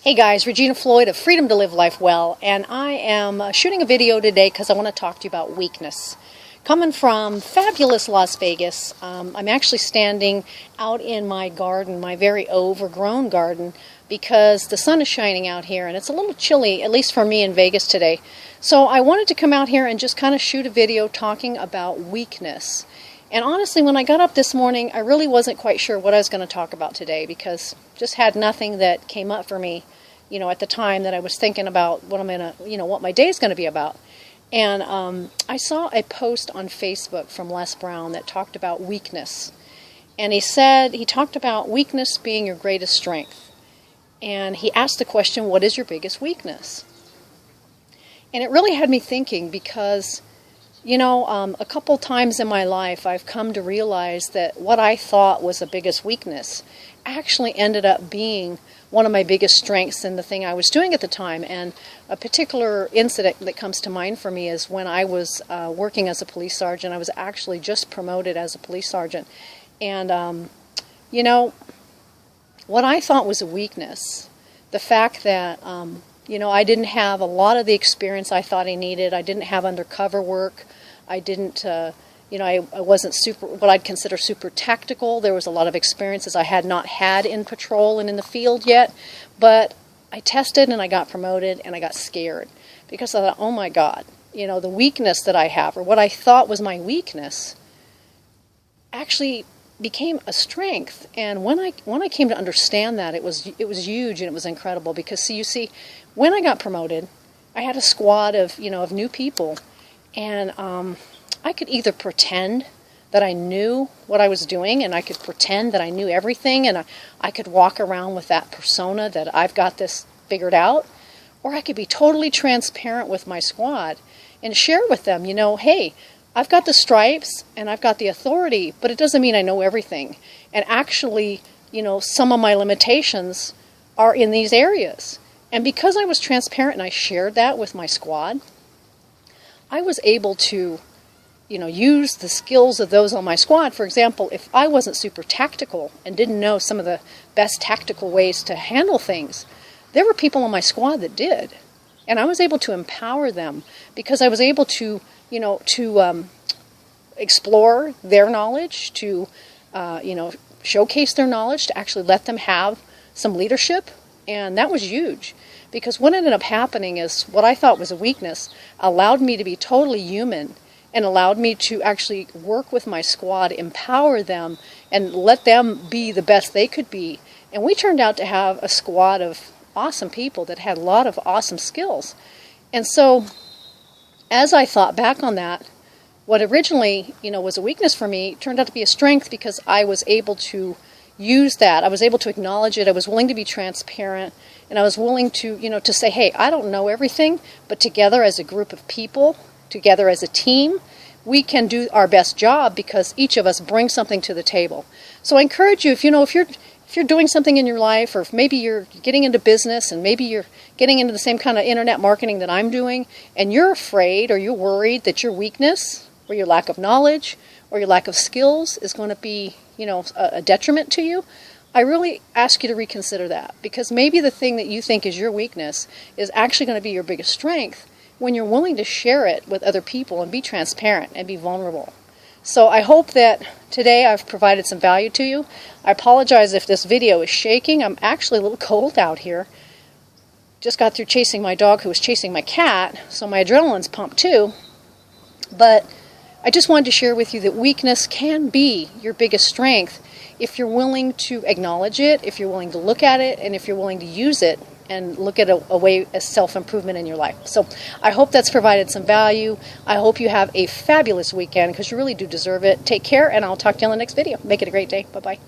Hey guys, Regina Floyd of Freedom to Live Life Well, and I am shooting a video today because I want to talk to you about weakness. Coming from fabulous Las Vegas, I'm actually standing out in my garden, my very overgrown garden, because the sun is shining out here and it's a little chilly, at least for me in Vegas today. So I wanted to come out here and just kind of shoot a video talking about weakness. And honestly, when I got up this morning, I really wasn't quite sure what I was going to talk about today because just had nothing that came up for me, at the time that I was thinking about what I'm going to, what my day is going to be about. And I saw a post on Facebook from Les Brown that talked about weakness. And he talked about weakness being your greatest strength. And he asked the question, what is your biggest weakness? And it really had me thinking because a couple times in my life, I've come to realize that what I thought was the biggest weakness actually ended up being one of my biggest strengths in the thing I was doing at the time. And a particular incident that comes to mind for me is when I was working as a police sergeant. I was actually just promoted as a police sergeant. And, what I thought was a weakness, the fact that, I didn't have a lot of the experience I thought I needed. I didn't have undercover work. I didn't, I wasn't what I'd consider super tactical. There was a lot of experiences I had not had in patrol and in the field yet. But I tested and I got promoted and I got scared because I thought, oh my God, the weakness that I have, or what I thought was my weakness, actually became a strength. And when I came to understand that, it was huge and it was incredible because you see, when I got promoted, I had a squad of new people, and I could either pretend that I knew what I was doing, and I could pretend that I knew everything, and I could walk around with that persona that I've got this figured out, or I could be totally transparent with my squad and share with them, hey, I've got the stripes and I've got the authority, but it doesn't mean I know everything. And actually, some of my limitations are in these areas. And because I was transparent and I shared that with my squad, I was able to, use the skills of those on my squad. For example, if I wasn't super tactical and didn't know some of the best tactical ways to handle things, there were people on my squad that did. And I was able to empower them because I was able to explore their knowledge, to, showcase their knowledge, to actually let them have some leadership. And that was huge because what ended up happening is what I thought was a weakness allowed me to be totally human and allowed me to actually work with my squad, empower them, and let them be the best they could be. And we turned out to have a squad of awesome people that had a lot of awesome skills. And so as I thought back on that, what originally, was a weakness for me turned out to be a strength because I was able to use that. I was able to acknowledge it. I was willing to be transparent, and I was willing to, to say, hey, I don't know everything, but together as a group of people, together as a team, we can do our best job because each of us brings something to the table. So I encourage you, if you're doing something in your life, or if maybe you're getting into business and maybe you're getting into the same kind of internet marketing that I'm doing, and you're afraid or you're worried that your weakness or your lack of knowledge or your lack of skills is going to be, a detriment to you, I really ask you to reconsider that, because maybe the thing that you think is your weakness is actually going to be your biggest strength when you're willing to share it with other people and be transparent and be vulnerable. So I hope that today I've provided some value to you. I apologize if this video is shaking. I'm actually a little cold out here. Just got through chasing my dog who was chasing my cat, so my adrenaline's pumped too. But I just wanted to share with you that weakness can be your biggest strength if you're willing to acknowledge it, if you're willing to look at it, and if you're willing to use it and look at a way as self-improvement in your life. So I hope that's provided some value. I hope you have a fabulous weekend because you really do deserve it. Take care, and I'll talk to you on the next video. Make it a great day. Bye-bye.